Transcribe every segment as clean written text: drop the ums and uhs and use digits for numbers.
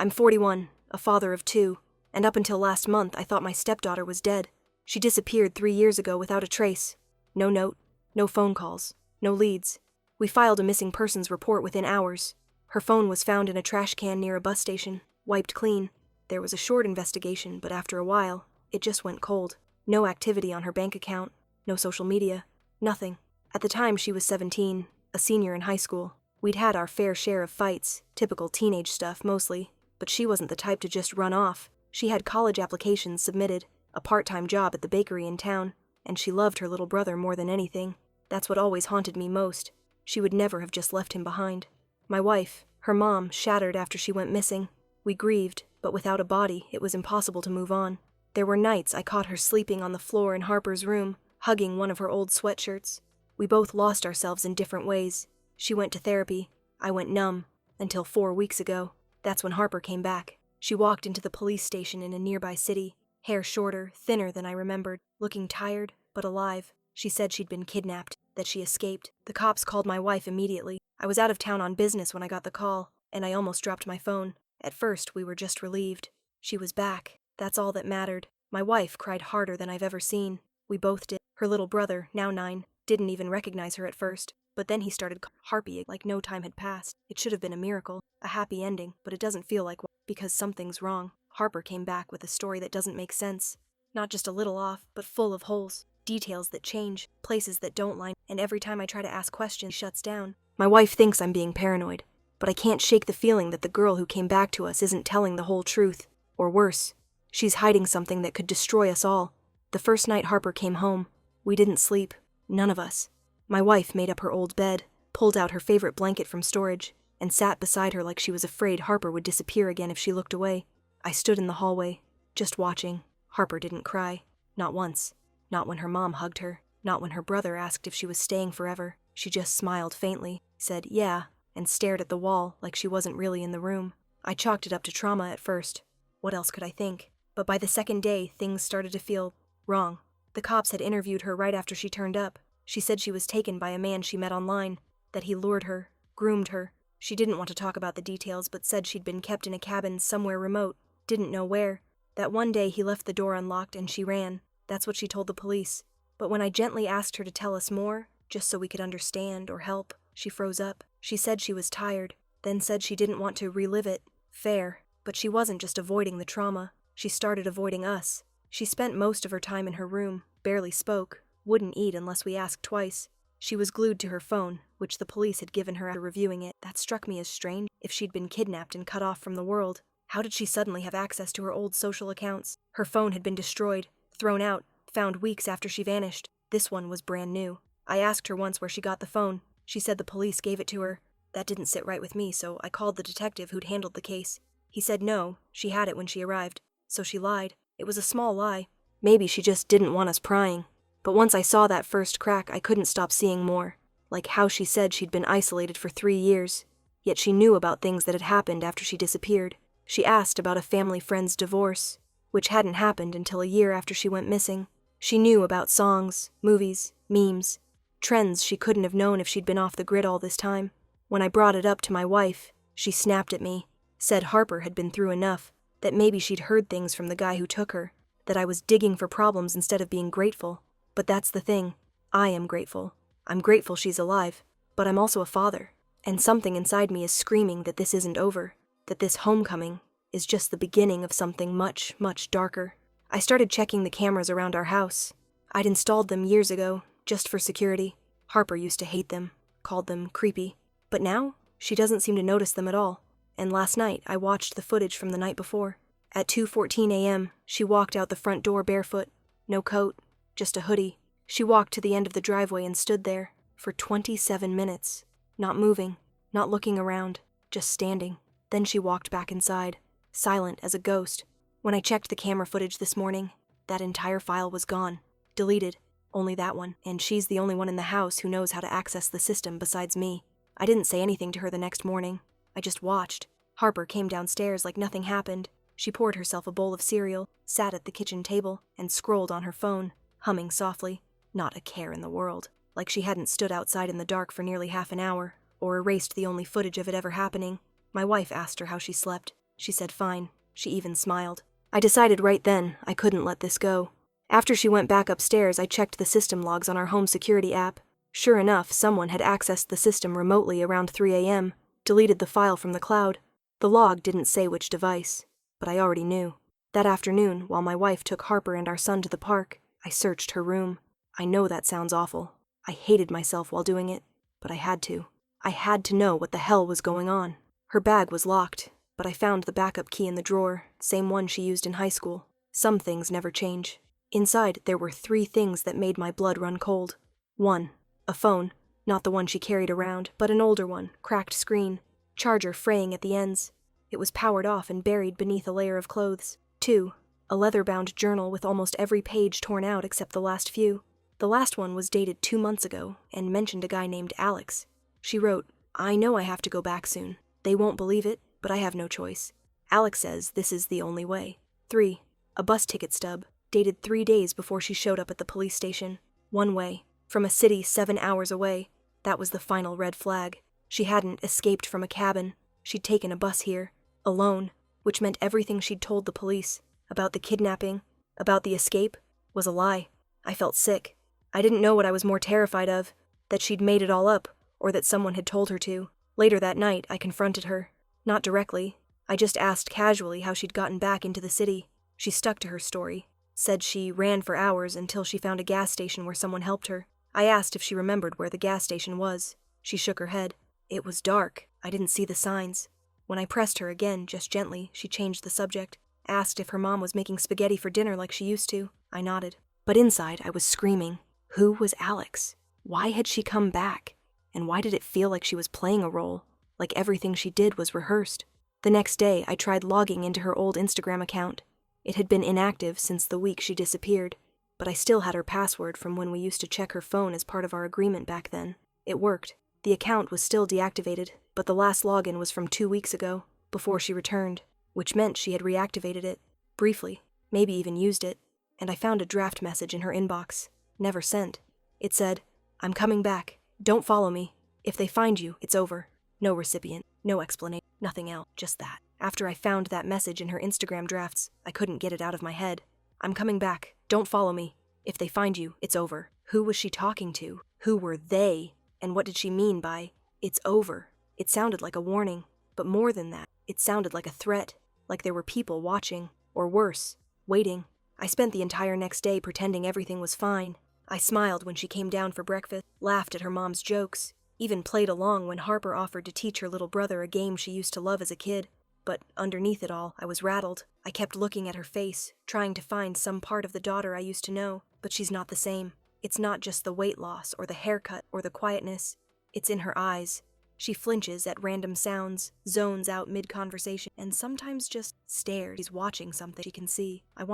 I'm 41, a father of 2, and up until last month I thought my stepdaughter was dead. She disappeared 3 years ago without a trace. No note, no phone calls, no leads. We filed a missing persons report within hours. Her phone was found in a trash can near a bus station, wiped clean. There was a short investigation, but after a while, it just went cold. No activity on her bank account, no social media, nothing. At the time she was 17, a senior in high school. We'd had our fair share of fights, typical teenage stuff mostly, but she wasn't the type to just run off. She had college applications submitted, a part-time job at the bakery in town, and she loved her little brother more than anything. That's what always haunted me most. She would never have just left him behind. My wife, her mom, shattered after she went missing. We grieved, but without a body, it was impossible to move on. There were nights I caught her sleeping on the floor in Harper's room, hugging one of her old sweatshirts. We both lost ourselves in different ways. She went to therapy. I went numb, until 4 weeks ago. That's when Harper came back. She walked into the police station in a nearby city, hair shorter, thinner than I remembered, looking tired, but alive. She said she'd been kidnapped, that she escaped. The cops called my wife immediately. I was out of town on business when I got the call, and I almost dropped my phone. At first, we were just relieved. She was back. That's all that mattered. My wife cried harder than I've ever seen. We both did. Her little brother, now 9, didn't even recognize her at first, but then he started Harpy like no time had passed. It should have been a miracle, a happy ending, but it doesn't feel like one, because something's wrong. Harper came back with a story that doesn't make sense. Not just a little off, but full of holes. Details that change, places that don't line, and every time I try to ask questions, she shuts down. My wife thinks I'm being paranoid, but I can't shake the feeling that the girl who came back to us isn't telling the whole truth. Or worse, she's hiding something that could destroy us all. The first night Harper came home, we didn't sleep. None of us. My wife made up her old bed, pulled out her favorite blanket from storage, and sat beside her like she was afraid Harper would disappear again if she looked away. I stood in the hallway, just watching. Harper didn't cry. Not once. Not when her mom hugged her. Not when her brother asked if she was staying forever. She just smiled faintly, said, "Yeah," and stared at the wall like she wasn't really in the room. I chalked it up to trauma at first. What else could I think? But by the second day, things started to feel wrong. The cops had interviewed her right after she turned up. She said she was taken by a man she met online, that he lured her, groomed her. She didn't want to talk about the details, but said she'd been kept in a cabin somewhere remote, didn't know where. That one day he left the door unlocked and she ran. That's what she told the police. But when I gently asked her to tell us more, just so we could understand or help, she froze up. She said she was tired, then said she didn't want to relive it. Fair. But she wasn't just avoiding the trauma. She started avoiding us. She spent most of her time in her room, barely spoke, wouldn't eat unless we asked twice. She was glued to her phone, which the police had given her after reviewing it. That struck me as strange. If she'd been kidnapped and cut off from the world, how did she suddenly have access to her old social accounts? Her phone had been destroyed, thrown out, found weeks after she vanished. This one was brand new. I asked her once where she got the phone. She said the police gave it to her. That didn't sit right with me, so I called the detective who'd handled the case. He said no, she had it when she arrived. So she lied. It was a small lie. Maybe she just didn't want us prying. But once I saw that first crack, I couldn't stop seeing more. Like how she said she'd been isolated for 3 years. Yet she knew about things that had happened after she disappeared. She asked about a family friend's divorce, which hadn't happened until a year after she went missing. She knew about songs, movies, memes, trends she couldn't have known if she'd been off the grid all this time. When I brought it up to my wife, she snapped at me, said Harper had been through enough, that maybe she'd heard things from the guy who took her, that I was digging for problems instead of being grateful. But that's the thing. I am grateful. I'm grateful she's alive, but I'm also a father, and something inside me is screaming that this isn't over, that this homecoming is just the beginning of something much, much darker. I started checking the cameras around our house. I'd installed them years ago, just for security. Harper used to hate them, called them creepy. But now, she doesn't seem to notice them at all. And last night, I watched the footage from the night before. At 2:14 a.m., she walked out the front door barefoot. No coat, just a hoodie. She walked to the end of the driveway and stood there for 27 minutes. Not moving, not looking around, just standing. Then she walked back inside, silent as a ghost. When I checked the camera footage this morning, that entire file was gone. Deleted. Only that one. And she's the only one in the house who knows how to access the system besides me. I didn't say anything to her the next morning. I just watched. Harper came downstairs like nothing happened. She poured herself a bowl of cereal, sat at the kitchen table, and scrolled on her phone, humming softly. Not a care in the world. Like she hadn't stood outside in the dark for nearly half an hour, or erased the only footage of it ever happening. My wife asked her how she slept. She said fine. She even smiled. I decided right then I couldn't let this go. After she went back upstairs, I checked the system logs on our home security app. Sure enough, someone had accessed the system remotely around 3 a.m., deleted the file from the cloud. The log didn't say which device, but I already knew. That afternoon, while my wife took Harper and our son to the park, I searched her room. I know that sounds awful. I hated myself while doing it, but I had to. I had to know what the hell was going on. Her bag was locked, but I found the backup key in the drawer, same one she used in high school. Some things never change. Inside, there were 3 things that made my blood run cold. 1. A phone, not the one she carried around, but an older one, cracked screen, charger fraying at the ends. It was powered off and buried beneath a layer of clothes. 2. A leather-bound journal with almost every page torn out except the last few. The last one was dated 2 months ago and mentioned a guy named Alex. She wrote, "I know I have to go back soon. They won't believe it, but I have no choice. Alex says this is the only way." 3. A bus ticket stub, dated 3 days before she showed up at the police station. One way, from a city 7 hours away. That was the final red flag. She hadn't escaped from a cabin. She'd taken a bus here, alone, which meant everything she'd told the police, about the kidnapping, about the escape, was a lie. I felt sick. I didn't know what I was more terrified of, that she'd made it all up, or that someone had told her to. Later that night, I confronted her. Not directly. I just asked casually how she'd gotten back into the city. She stuck to her story. Said she ran for hours until she found a gas station where someone helped her. I asked if she remembered where the gas station was. She shook her head. It was dark. I didn't see the signs. When I pressed her again, just gently, she changed the subject. Asked if her mom was making spaghetti for dinner like she used to. I nodded. But inside, I was screaming. Who was Alex? Why had she come back? And why did it feel like she was playing a role? Like everything she did was rehearsed. The next day, I tried logging into her old Instagram account. It had been inactive since the week she disappeared, but I still had her password from when we used to check her phone as part of our agreement back then. It worked. The account was still deactivated, but the last login was from 2 weeks ago, before she returned, which meant she had reactivated it, briefly, maybe even used it, and I found a draft message in her inbox, never sent. It said, "I'm coming back. Don't follow me. If they find you, it's over." No recipient, no explanation, nothing else, just that. After I found that message in her Instagram drafts, I couldn't get it out of my head. "I'm coming back. Don't follow me. If they find you, it's over." Who was she talking to? Who were they? And what did she mean by, "it's over"? It sounded like a warning, but more than that, it sounded like a threat, like there were people watching, or worse, waiting. I spent the entire next day pretending everything was fine. I smiled when she came down for breakfast, laughed at her mom's jokes, even played along when Harper offered to teach her little brother a game she used to love as a kid. But underneath it all, I was rattled. I kept looking at her face, trying to find some part of the daughter I used to know, but she's not the same. It's not just the weight loss or the haircut or the quietness. It's in her eyes. She flinches at random sounds, zones out mid-conversation, and sometimes just stares. She's watching something she can see. I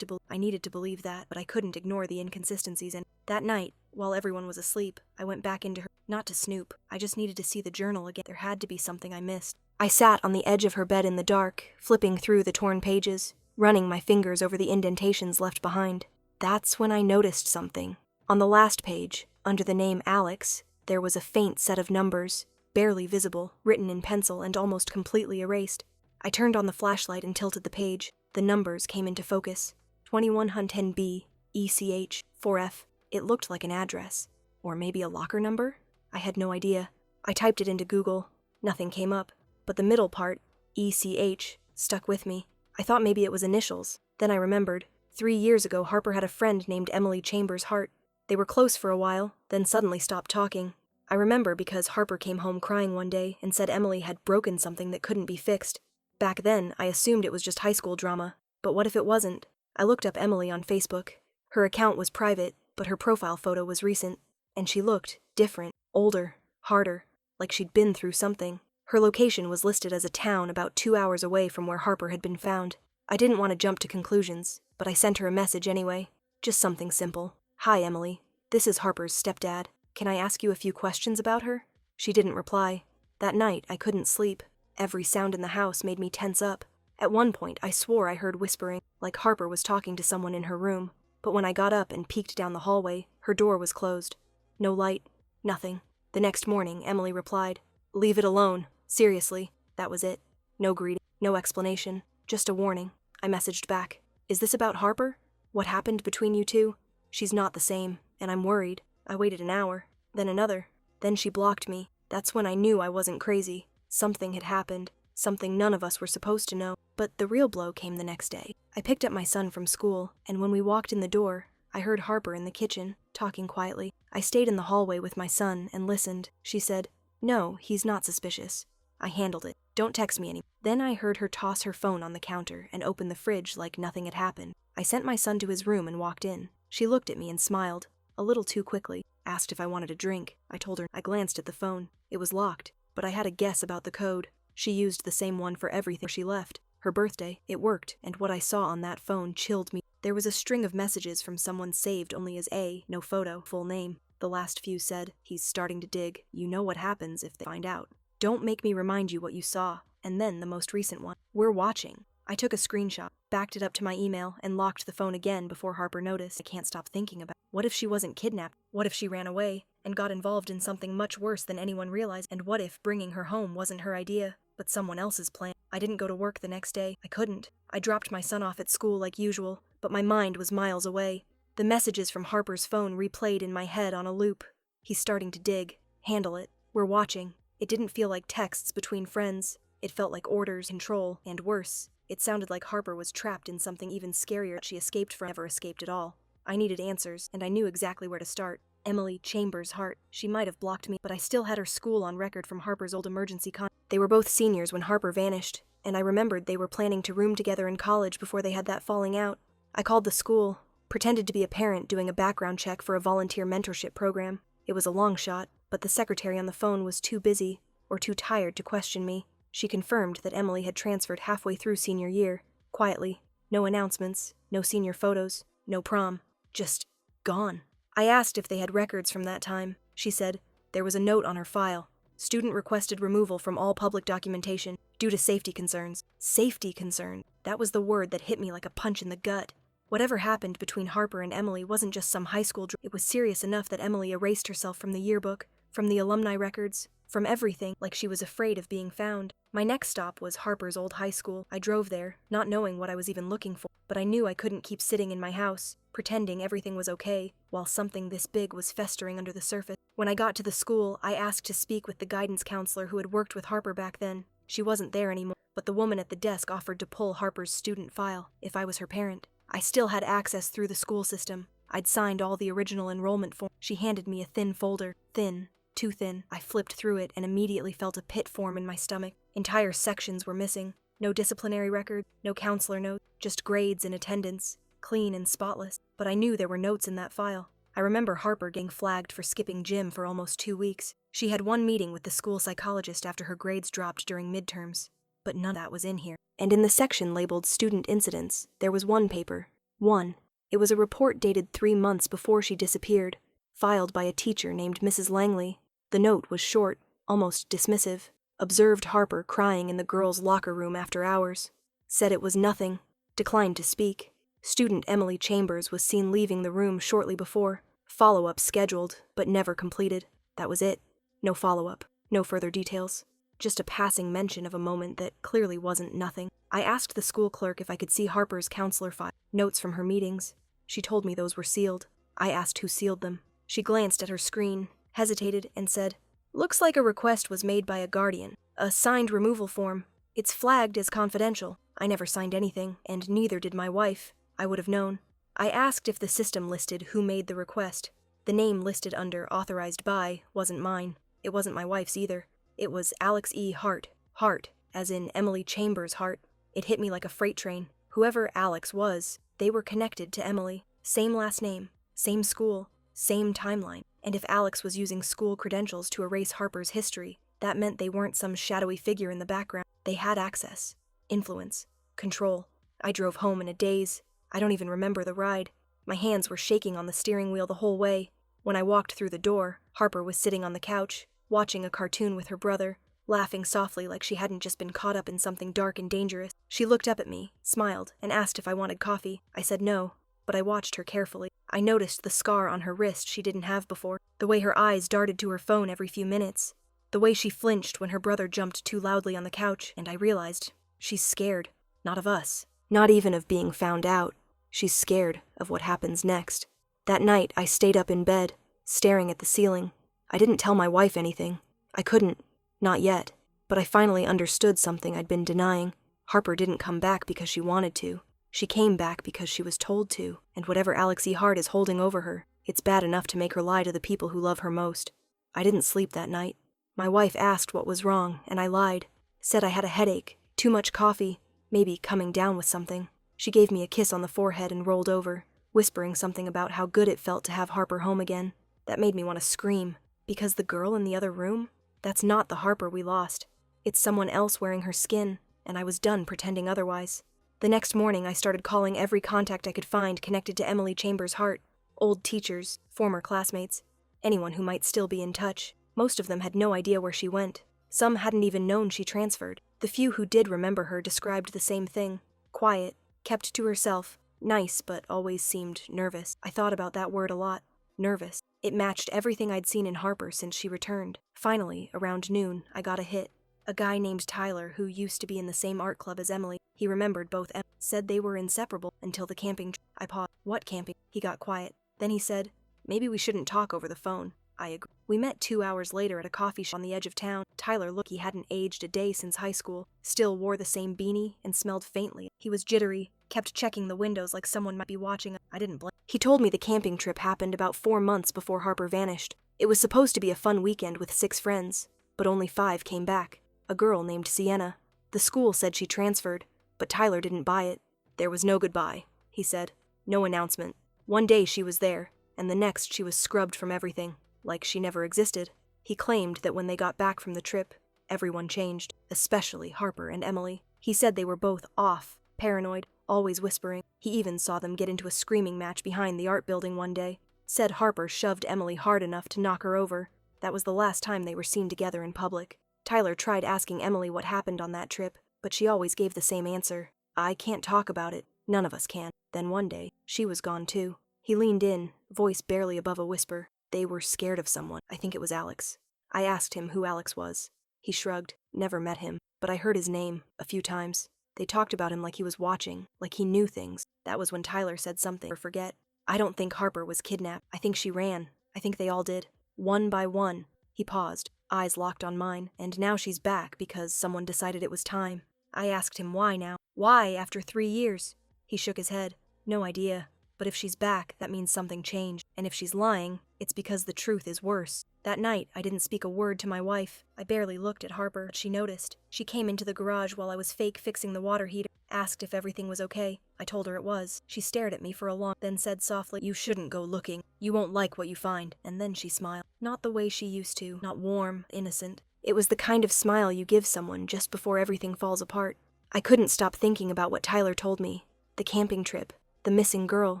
needed to believe that, but I couldn't ignore the inconsistencies. And that night, while everyone was asleep, I went back into her, not to snoop. I just needed to see the journal again. There had to be something I missed. I sat on the edge of her bed in the dark, flipping through the torn pages, running my fingers over the indentations left behind. That's when I noticed something. On the last page, under the name Alex, there was a faint set of numbers, barely visible, written in pencil and almost completely erased. I turned on the flashlight and tilted the page. The numbers came into focus. 2110B, ECH, 4F. It looked like an address. Or maybe a locker number? I had no idea. I typed it into Google. Nothing came up. But the middle part, ECH, stuck with me. I thought maybe it was initials. Then I remembered. 3 years ago, Harper had a friend named Emily Chambers Hart. They were close for a while, then suddenly stopped talking. I remember because Harper came home crying one day and said Emily had broken something that couldn't be fixed. Back then, I assumed it was just high school drama. But what if it wasn't? I looked up Emily on Facebook. Her account was private, but her profile photo was recent. And she looked different, older, harder, like she'd been through something. Her location was listed as a town about 2 hours away from where Harper had been found. I didn't want to jump to conclusions, but I sent her a message anyway. Just something simple. "Hi, Emily. This is Harper's stepdad. Can I ask you a few questions about her?" She didn't reply. That night, I couldn't sleep. Every sound in the house made me tense up. At one point, I swore I heard whispering, like Harper was talking to someone in her room. But when I got up and peeked down the hallway, her door was closed. No light. Nothing. The next morning, Emily replied, "Leave it alone. Seriously." That was it. No greeting. No explanation, just a warning. I messaged back. Is this about Harper? What happened between you two? She's not the same, and I'm worried. I waited an hour, then another. Then she blocked me. That's when I knew I wasn't crazy. Something had happened, something none of us were supposed to know. But the real blow came the next day. I picked up my son from school, and when we walked in the door, I heard Harper in the kitchen, talking quietly. I stayed in the hallway with my son and listened. She said, "No, he's not suspicious. I handled it. Don't text me anymore." Then I heard her toss her phone on the counter and open the fridge like nothing had happened. I sent my son to his room and walked in. She looked at me and smiled, a little too quickly, asked if I wanted a drink. I told her. I glanced at the phone. It was locked, but I had a guess about the code. She used the same one for everything she left. Her birthday. It worked, and what I saw on that phone chilled me. There was a string of messages from someone saved only as A, no photo, full name. The last few said, "He's starting to dig. You know what happens if they find out. Don't make me remind you what you saw." And then the most recent one. "We're watching." I took a screenshot, backed it up to my email, and locked the phone again before Harper noticed. I can't stop thinking about it. What if she wasn't kidnapped? What if she ran away and got involved in something much worse than anyone realized? And what if bringing her home wasn't her idea, but someone else's plan? I didn't go to work the next day. I couldn't. I dropped my son off at school like usual, but my mind was miles away. The messages from Harper's phone replayed in my head on a loop. "He's starting to dig. Handle it. We're watching." It didn't feel like texts between friends. It felt like orders, control, and worse. It sounded like Harper was trapped in something even scarier that she escaped from. Never escaped at all. I needed answers, and I knew exactly where to start. Emily Chambers' Hart. She might have blocked me, but I still had her school on record from Harper's old emergency con. They were both seniors when Harper vanished, and I remembered they were planning to room together in college before they had that falling out. I called the school, pretended to be a parent doing a background check for a volunteer mentorship program. It was a long shot, but the secretary on the phone was too busy or too tired to question me. She confirmed that Emily had transferred halfway through senior year, quietly. No announcements, no senior photos, no prom. Just gone. I asked if they had records from that time. She said there was a note on her file. Student requested removal from all public documentation due to safety concerns. Safety concern. That was the word that hit me like a punch in the gut. Whatever happened between Harper and Emily wasn't just some high school It was serious enough that Emily erased herself from the yearbook, from the alumni records, from everything, like she was afraid of being found. My next stop was Harper's old high school. I drove there, not knowing what I was even looking for, but I knew I couldn't keep sitting in my house, pretending everything was okay, while something this big was festering under the surface. When I got to the school, I asked to speak with the guidance counselor who had worked with Harper back then. She wasn't there anymore, but the woman at the desk offered to pull Harper's student file, if I was her parent. I still had access through the school system. I'd signed all the original enrollment forms. She handed me a thin folder. Thin. Too thin. I flipped through it and immediately felt a pit form in my stomach. Entire sections were missing. No disciplinary record, no counselor notes, just grades and attendance, clean and spotless. But I knew there were notes in that file. I remember Harper getting flagged for skipping gym for almost 2 weeks. She had one meeting with the school psychologist after her grades dropped during midterms. But none of that was in here. And in the section labeled Student Incidents, there was one paper. One. It was a report dated 3 months before she disappeared, filed by a teacher named Mrs. Langley. The note was short, almost dismissive. Observed Harper crying in the girls' locker room after hours. Said it was nothing. Declined to speak. Student Emily Chambers was seen leaving the room shortly before. Follow-up scheduled, but never completed. That was it. No follow-up. No further details. Just a passing mention of a moment that clearly wasn't nothing. I asked the school clerk if I could see Harper's counselor file, notes from her meetings. She told me those were sealed. I asked who sealed them. She glanced at her screen, hesitated, and said, "Looks like a request was made by a guardian. A signed removal form. It's flagged as confidential. I never signed anything, and neither did my wife. I would have known." I asked if the system listed who made the request. The name listed under Authorized By wasn't mine. It wasn't my wife's either. It was Alex E. Hart. Hart, as in Emily Chambers' Hart. It hit me like a freight train. Whoever Alex was, they were connected to Emily. Same last name, same school, same timeline. And if Alex was using school credentials to erase Harper's history, that meant they weren't some shadowy figure in the background. They had access, influence, control. I drove home in a daze. I don't even remember the ride. My hands were shaking on the steering wheel the whole way. When I walked through the door, Harper was sitting on the couch, watching a cartoon with her brother, laughing softly like she hadn't just been caught up in something dark and dangerous. She looked up at me, smiled, and asked if I wanted coffee. I said no, but I watched her carefully. I noticed the scar on her wrist she didn't have before, the way her eyes darted to her phone every few minutes, the way she flinched when her brother jumped too loudly on the couch, and I realized She's scared. Not of us. Not even of being found out. She's scared of what happens next. That night, I stayed up in bed, staring at the ceiling. I didn't tell my wife anything. I couldn't. Not yet. But I finally understood something I'd been denying. Harper didn't come back because she wanted to. She came back because she was told to, and whatever Alex E. Hart is holding over her, it's bad enough to make her lie to the people who love her most. I didn't sleep that night. My wife asked what was wrong, and I lied. Said I had a headache, too much coffee, maybe coming down with something. She gave me a kiss on the forehead and rolled over, whispering something about how good it felt to have Harper home again. That made me want to scream. Because the girl in the other room? That's not the Harper we lost. It's someone else wearing her skin, and I was done pretending otherwise. The next morning, I started calling every contact I could find connected to Emily Chambers Hart. Old teachers, former classmates, anyone who might still be in touch. Most of them had no idea where she went. Some hadn't even known she transferred. The few who did remember her described the same thing. Quiet, kept to herself, nice but always seemed nervous. I thought about that word a lot. Nervous. It matched everything I'd seen in Harper since she returned. Finally, around noon, I got a hit. A guy named Tyler, who used to be in the same art club as Emily. He remembered both said they were inseparable until the camping. I paused. What camping? He got quiet. Then he said, maybe we shouldn't talk over the phone. I agree. We met 2 hours later at a coffee shop on the edge of town. Tyler looked he hadn't aged a day since high school, still wore the same beanie and smelled faintly. He was jittery, kept checking the windows like someone might be watching. I didn't blink. He told me the camping trip happened about 4 months before Harper vanished. It was supposed to be a fun weekend with 6 friends, but only 5 came back. A girl named Sienna. The school said she transferred, but Tyler didn't buy it. There was no goodbye, he said. No announcement. One day she was there, and the next she was scrubbed from everything, like she never existed. He claimed that when they got back from the trip, everyone changed, especially Harper and Emily. He said they were both off, paranoid, always whispering. He even saw them get into a screaming match behind the art building one day. Said Harper shoved Emily hard enough to knock her over. That was the last time they were seen together in public. Tyler tried asking Emily what happened on that trip, but she always gave the same answer. I can't talk about it. None of us can. Then one day, she was gone too. He leaned in, voice barely above a whisper. They were scared of someone. I think it was Alex. I asked him who Alex was. He shrugged. Never met him, but I heard his name a few times. They talked about him like he was watching, like he knew things. That was when Tyler said something or forget. I don't think Harper was kidnapped. I think she ran. I think they all did. One by one. He paused, eyes locked on mine, and now she's back because someone decided it was time. I asked him why now. Why after 3 years? He shook his head. No idea. But if she's back, that means something changed. And if she's lying, it's because the truth is worse. That night, I didn't speak a word to my wife. I barely looked at Harper, but she noticed. She came into the garage while I was fake fixing the water heater, asked if everything was okay. I told her it was. She stared at me for a long, then said softly, "You shouldn't go looking. You won't like what you find." And then she smiled. Not the way she used to, not warm, innocent. It was the kind of smile you give someone just before everything falls apart. I couldn't stop thinking about what Tyler told me. The camping trip. The missing girl,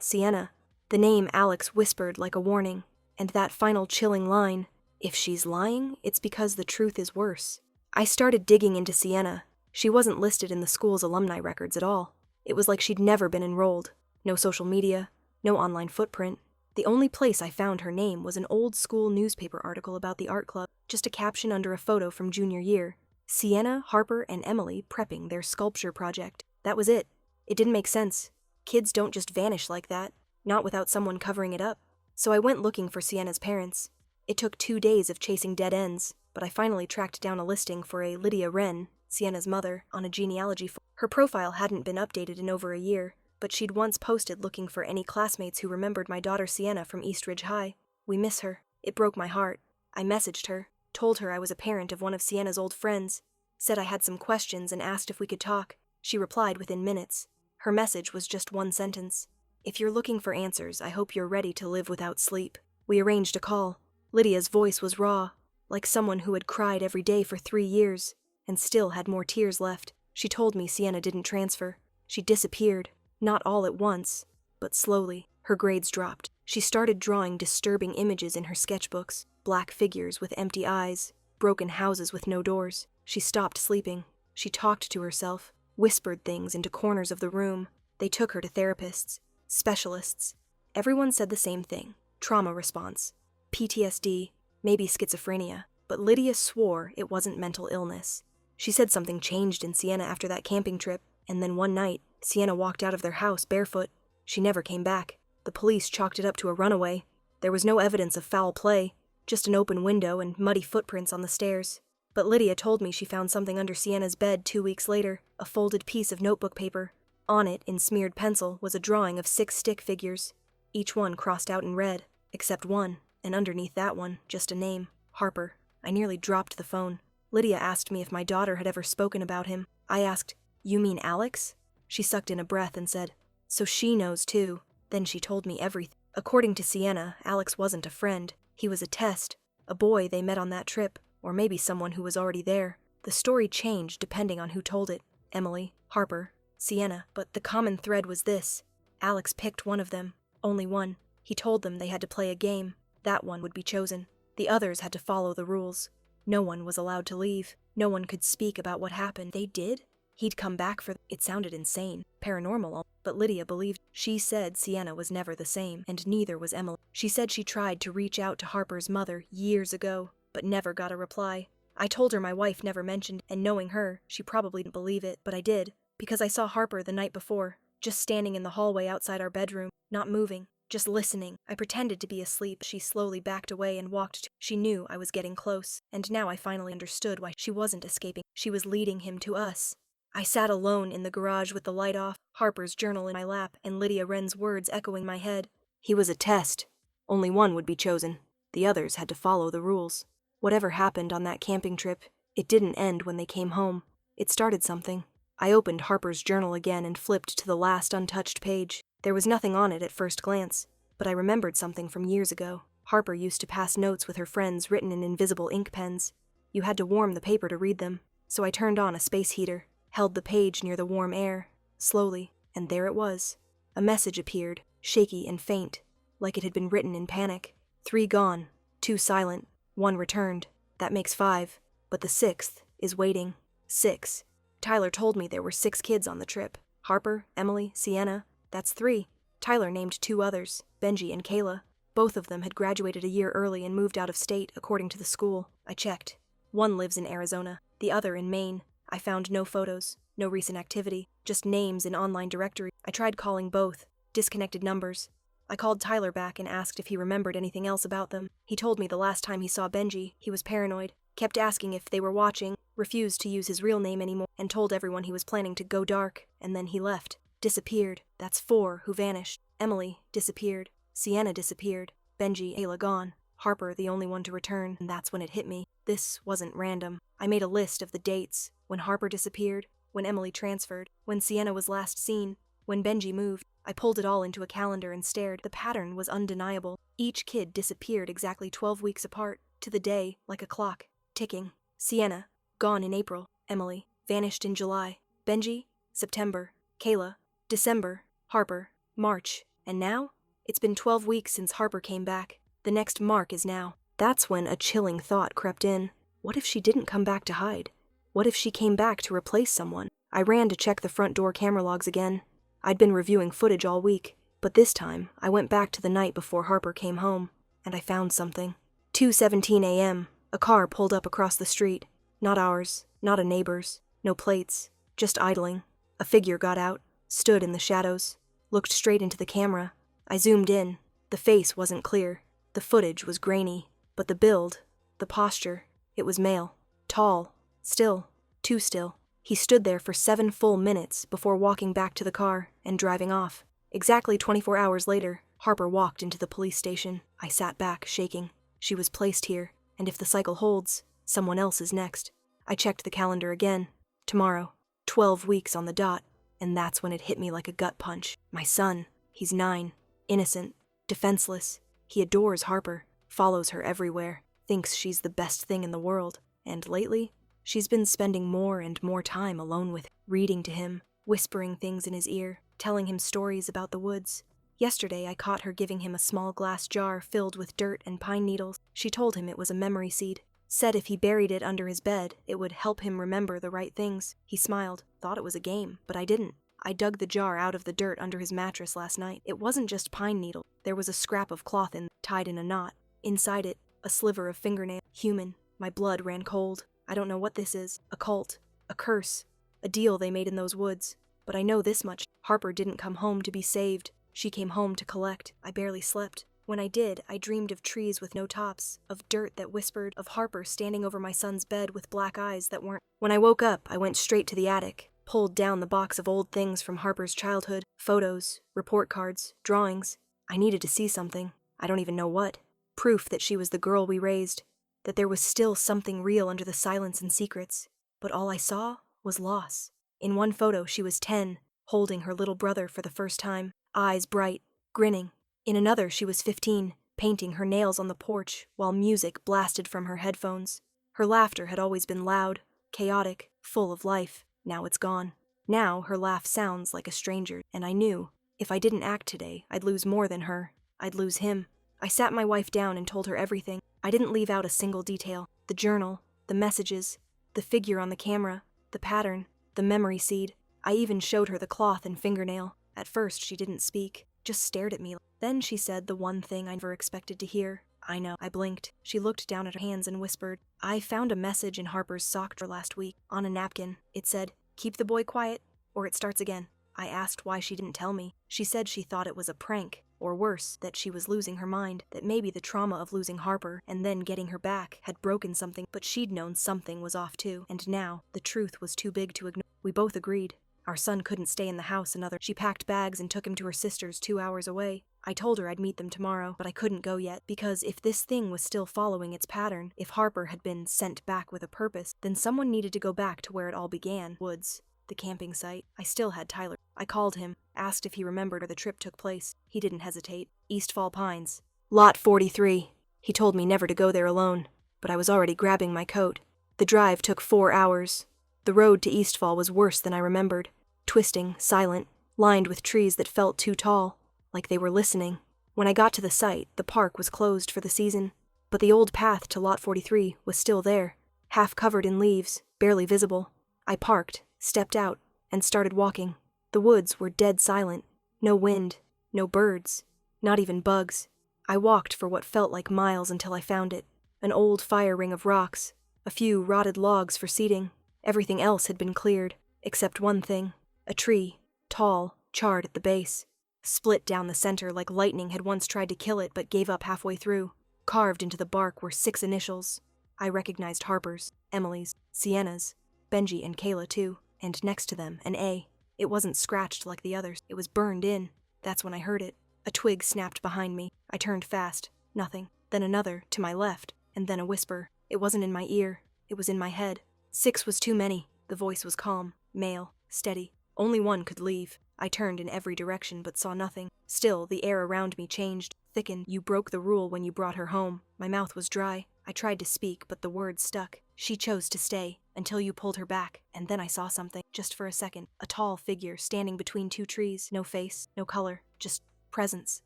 Sienna. The name Alex whispered like a warning. And that final chilling line, "If she's lying, it's because the truth is worse." I started digging into Sienna. She wasn't listed in the school's alumni records at all. It was like she'd never been enrolled. No social media, no online footprint. The only place I found her name was an old school newspaper article about the art club, just a caption under a photo from junior year. Sienna, Harper, and Emily prepping their sculpture project. That was it. It didn't make sense. Kids don't just vanish like that, not without someone covering it up. So I went looking for Sienna's parents. It took 2 days of chasing dead ends, but I finally tracked down a listing for a Lydia Wren, Sienna's mother, on a genealogy form. Her profile hadn't been updated in over a year, but she'd once posted looking for any classmates who remembered my daughter Sienna from East Ridge High. We miss her. It broke my heart. I messaged her, told her I was a parent of one of Sienna's old friends, said I had some questions and asked if we could talk. She replied within minutes. Her message was just one sentence. "If you're looking for answers, I hope you're ready to live without sleep." We arranged a call. Lydia's voice was raw, like someone who had cried every day for 3 years, and still had more tears left. She told me Sienna didn't transfer. She disappeared, not all at once, but slowly. Her grades dropped. She started drawing disturbing images in her sketchbooks, black figures with empty eyes, broken houses with no doors. She stopped sleeping. She talked to herself, whispered things into corners of the room. They took her to therapists, specialists. Everyone said the same thing. Trauma response. PTSD, maybe schizophrenia. But Lydia swore it wasn't mental illness. She said something changed in Sienna after that camping trip, and then one night, Sienna walked out of their house barefoot. She never came back. The police chalked it up to a runaway. There was no evidence of foul play, just an open window and muddy footprints on the stairs. But Lydia told me she found something under Sienna's bed 2 weeks later, a folded piece of notebook paper. On it, in smeared pencil, was a drawing of 6 stick figures, each one crossed out in red, except one, and underneath that one, just a name, Harper. I nearly dropped the phone. Lydia asked me if my daughter had ever spoken about him. I asked, "You mean Alex?" She sucked in a breath and said, "So she knows too." Then she told me everything. According to Sienna, Alex wasn't a friend. He was a test, a boy they met on that trip, or maybe someone who was already there. The story changed depending on who told it. Emily, Harper, Sienna, but the common thread was this. Alex picked one of them, only one. He told them they had to play a game. That one would be chosen. The others had to follow the rules. No one was allowed to leave. No one could speak about what happened. They did? He'd come back for... It sounded insane, paranormal, but Lydia believed. She said Sienna was never the same, and neither was Emily. She said she tried to reach out to Harper's mother years ago, but never got a reply. I told her my wife never mentioned, and knowing her, she probably didn't believe it, but I did, because I saw Harper the night before, just standing in the hallway outside our bedroom, not moving, just listening. I pretended to be asleep. She slowly backed away and walked to... She knew I was getting close, and now I finally understood why she wasn't escaping. She was leading him to us. I sat alone in the garage with the light off, Harper's journal in my lap, and Lydia Wren's words echoing my head. He was a test. Only one would be chosen. The others had to follow the rules. Whatever happened on that camping trip, it didn't end when they came home. It started something. I opened Harper's journal again and flipped to the last untouched page. There was nothing on it at first glance, but I remembered something from years ago. Harper used to pass notes with her friends written in invisible ink pens. You had to warm the paper to read them, so I turned on a space heater, held the page near the warm air, slowly, and there it was. A message appeared, shaky and faint, like it had been written in panic. 3 gone, 2 silent, 1 returned. That makes 5, but the 6th is waiting. 6. Tyler told me there were 6 kids on the trip. Harper, Emily, Sienna, that's 3. Tyler named 2 others, Benji and Kayla. Both of them had graduated a year early and moved out of state, according to the school. I checked. One lives in Arizona, the other in Maine. I found no photos, no recent activity, just names in online directory. I tried calling both, disconnected numbers. I called Tyler back and asked if he remembered anything else about them. He told me the last time he saw Benji, he was paranoid, kept asking if they were watching, refused to use his real name anymore, and told everyone he was planning to go dark, and then he left. Disappeared. That's 4 who vanished. Emily disappeared. Sienna disappeared. Benji, Ayla gone. Harper the only one to return, and that's when it hit me. This wasn't random. I made a list of the dates. When Harper disappeared, when Emily transferred, when Sienna was last seen, when Benji moved. I pulled it all into a calendar and stared. The pattern was undeniable. Each kid disappeared exactly 12 weeks apart, to the day, like a clock, ticking. Sienna, gone in April. Emily, vanished in July. Benji, September. Kayla, December. Harper, March. And now? It's been 12 weeks since Harper came back. The next mark is now. That's when a chilling thought crept in. What if she didn't come back to hide? What if she came back to replace someone? I ran to check the front door camera logs again. I'd been reviewing footage all week, but this time I went back to the night before Harper came home, and I found something. 2:17 a.m., a car pulled up across the street. Not ours, not a neighbor's, no plates, just idling. A figure got out, stood in the shadows, looked straight into the camera. I zoomed in. The face wasn't clear. The footage was grainy, but the build, the posture, it was male. Tall, still, too still. He stood there for 7 full minutes before walking back to the car and driving off. Exactly 24 hours later, Harper walked into the police station. I sat back, shaking. She was placed here, and if the cycle holds, someone else is next. I checked the calendar again. Tomorrow, 12 weeks on the dot, and that's when it hit me like a gut punch. My son, he's 9, innocent, defenseless. He adores Harper, follows her everywhere, thinks she's the best thing in the world, and lately, she's been spending more and more time alone with him, reading to him, whispering things in his ear, telling him stories about the woods. Yesterday, I caught her giving him a small glass jar filled with dirt and pine needles. She told him it was a memory seed, said if he buried it under his bed, it would help him remember the right things. He smiled, thought it was a game, but I didn't. I dug the jar out of the dirt under his mattress last night. It wasn't just pine needle. There was a scrap of cloth tied in a knot. Inside it, a sliver of fingernail. Human. My blood ran cold. I don't know what this is. A cult. A curse. A deal they made in those woods. But I know this much. Harper didn't come home to be saved. She came home to collect. I barely slept. When I did, I dreamed of trees with no tops, of dirt that whispered, of Harper standing over my son's bed with black eyes that weren't. When I woke up, I went straight to the attic, pulled down the box of old things from Harper's childhood, photos, report cards, drawings. I needed to see something. I don't even know what. Proof that she was the girl we raised, that there was still something real under the silence and secrets. But all I saw was loss. In one photo, she was 10, holding her little brother for the first time, eyes bright, grinning. In another, she was 15, painting her nails on the porch while music blasted from her headphones. Her laughter had always been loud, chaotic, full of life. Now it's gone. Now her laugh sounds like a stranger, and I knew, if I didn't act today, I'd lose more than her. I'd lose him. I sat my wife down and told her everything. I didn't leave out a single detail. The journal, the messages, the figure on the camera, the pattern, the memory seed. I even showed her the cloth and fingernail. At first, she didn't speak, just stared at me. Then she said the one thing I never expected to hear. I know. I blinked. She looked down at her hands and whispered, I found a message in Harper's sock drawer last week, on a napkin. It said, keep the boy quiet, or it starts again. I asked why she didn't tell me. She said she thought it was a prank, or worse, that she was losing her mind, that maybe the trauma of losing Harper and then getting her back had broken something, but she'd known something was off too, and now the truth was too big to ignore. We both agreed. Our son couldn't stay in the house another. She packed bags and took him to her sister's 2 hours away. I told her I'd meet them tomorrow, but I couldn't go yet, because if this thing was still following its pattern, if Harper had been sent back with a purpose, then someone needed to go back to where it all began. Woods. The camping site. I still had Tyler. I called him, asked if he remembered where the trip took place. He didn't hesitate. Eastfall Pines. Lot 43. He told me never to go there alone, but I was already grabbing my coat. The drive took 4 hours. The road to Eastfall was worse than I remembered. Twisting, silent, lined with trees that felt too tall, like they were listening. When I got to the site, the park was closed for the season, but the old path to Lot 43 was still there, half covered in leaves, barely visible. I parked, stepped out, and started walking. The woods were dead silent. No wind, no birds, not even bugs. I walked for what felt like miles until I found it. An old fire ring of rocks, a few rotted logs for seating. Everything else had been cleared, except one thing. A tree, tall, charred at the base. Split down the center like lightning had once tried to kill it but gave up halfway through. Carved into the bark were 6 initials. I recognized Harper's, Emily's, Sienna's, Benji and Kayla too, and next to them, an A. It wasn't scratched like the others, it was burned in. That's when I heard it. A twig snapped behind me. I turned fast. Nothing. Then another, to my left, and then a whisper. It wasn't in my ear. It was in my head. 6 was too many. The voice was calm, male, steady. Only one could leave. I turned in every direction but saw nothing. Still, the air around me changed, thickened. You broke the rule when you brought her home. My mouth was dry. I tried to speak, but the words stuck. She chose to stay, until you pulled her back, and then I saw something, just for a second. A tall figure standing between 2 trees. No face, no color, just presence.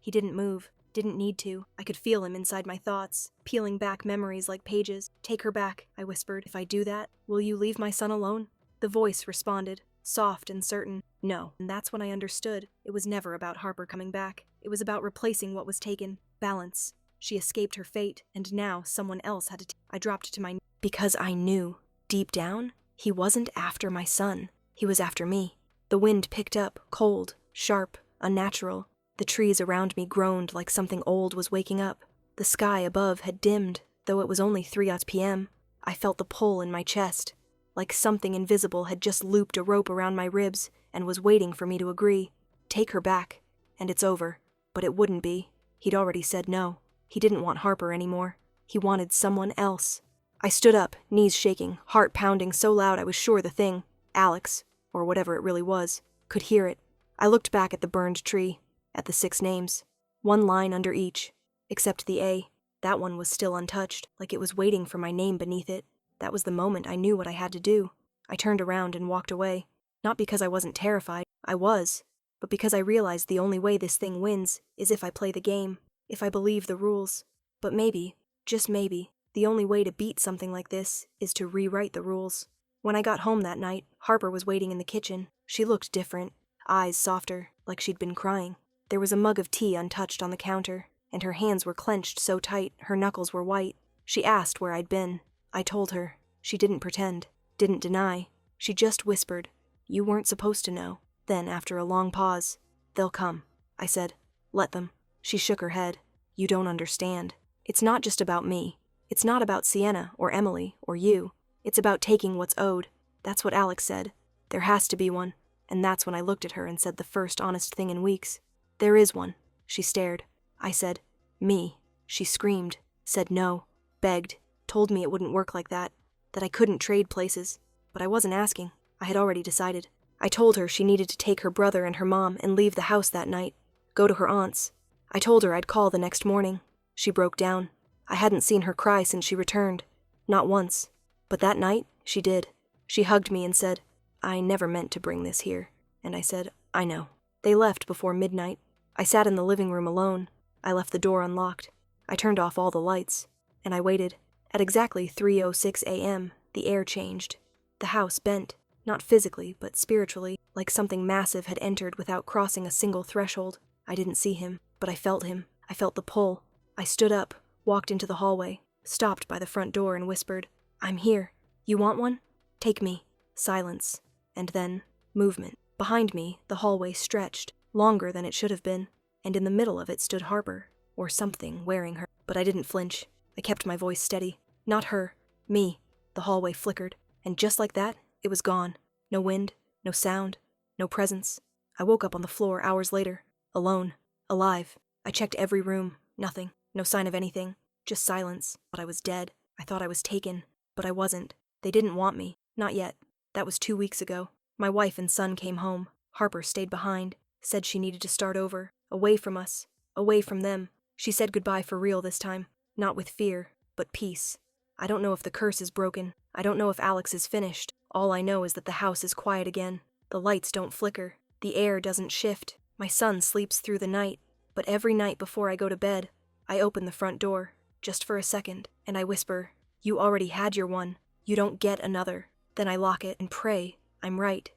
He didn't move, didn't need to. I could feel him inside my thoughts, peeling back memories like pages. Take her back, I whispered. If I do that, will you leave my son alone? The voice responded, soft and certain, no. And that's when I understood. It was never about Harper coming back. It was about replacing what was taken. Balance. She escaped her fate, and now someone else had to I dropped to my knees. Because I knew, deep down, he wasn't after my son. He was after me. The wind picked up, cold, sharp, unnatural. The trees around me groaned like something old was waking up. The sky above had dimmed, though it was only 3 p.m. I felt the pull in my chest, like something invisible had just looped a rope around my ribs and was waiting for me to agree. Take her back, and it's over. But it wouldn't be. He'd already said no. He didn't want Harper anymore. He wanted someone else. I stood up, knees shaking, heart pounding so loud I was sure the thing, Alex, or whatever it really was, could hear it. I looked back at the burned tree, at the 6 names, 1 line under each, except the A. That one was still untouched, like it was waiting for my name beneath it. That was the moment I knew what I had to do. I turned around and walked away. Not because I wasn't terrified, I was, but because I realized the only way this thing wins is if I play the game, if I believe the rules. But maybe, just maybe, the only way to beat something like this is to rewrite the rules. When I got home that night, Harper was waiting in the kitchen. She looked different, eyes softer, like she'd been crying. There was a mug of tea untouched on the counter, and her hands were clenched so tight her knuckles were white. She asked where I'd been. I told her. She didn't pretend, didn't deny. She just whispered, "You weren't supposed to know." Then, after a long pause, "They'll come," I said. "Let them." She shook her head. "You don't understand. It's not just about me. It's not about Sienna or Emily or you. It's about taking what's owed. That's what Alex said. There has to be one." And that's when I looked at her and said the first honest thing in weeks. "There is one." She stared. I said, "Me." She screamed, said no, begged, told me it wouldn't work like that I couldn't trade places. But I wasn't asking. I had already decided. I told her she needed to take her brother and her mom and leave the house that night, go to her aunt's. I told her I'd call the next morning. She broke down. I hadn't seen her cry since she returned. Not once. But that night, she did. She hugged me and said, "I never meant to bring this here." And I said, "I know." They left before midnight. I sat in the living room alone. I left the door unlocked. I turned off all the lights. And I waited. At exactly 3:06 a.m., the air changed. The house bent, not physically, but spiritually, like something massive had entered without crossing a single threshold. I didn't see him, but I felt him. I felt the pull. I stood up, walked into the hallway, stopped by the front door and whispered, "I'm here. You want one? Take me." Silence. And then, movement. Behind me, the hallway stretched, longer than it should have been, and in the middle of it stood Harper, or something, wearing her. But I didn't flinch. I kept my voice steady. Not her. Me. The hallway flickered, and just like that, it was gone. No wind, no sound, no presence. I woke up on the floor hours later, alone, alive. I checked every room. Nothing. No sign of anything. Just silence. But I was dead. I thought I was taken. But I wasn't. They didn't want me. Not yet. That was 2 weeks ago. My wife and son came home. Harper stayed behind. Said she needed to start over. Away from us. Away from them. She said goodbye for real this time. Not with fear, but peace. I don't know if the curse is broken. I don't know if Alex is finished. All I know is that the house is quiet again. The lights don't flicker. The air doesn't shift. My son sleeps through the night. But every night before I go to bed, I open the front door, just for a second, and I whisper, "You already had your one. You don't get another." Then I lock it and pray I'm right.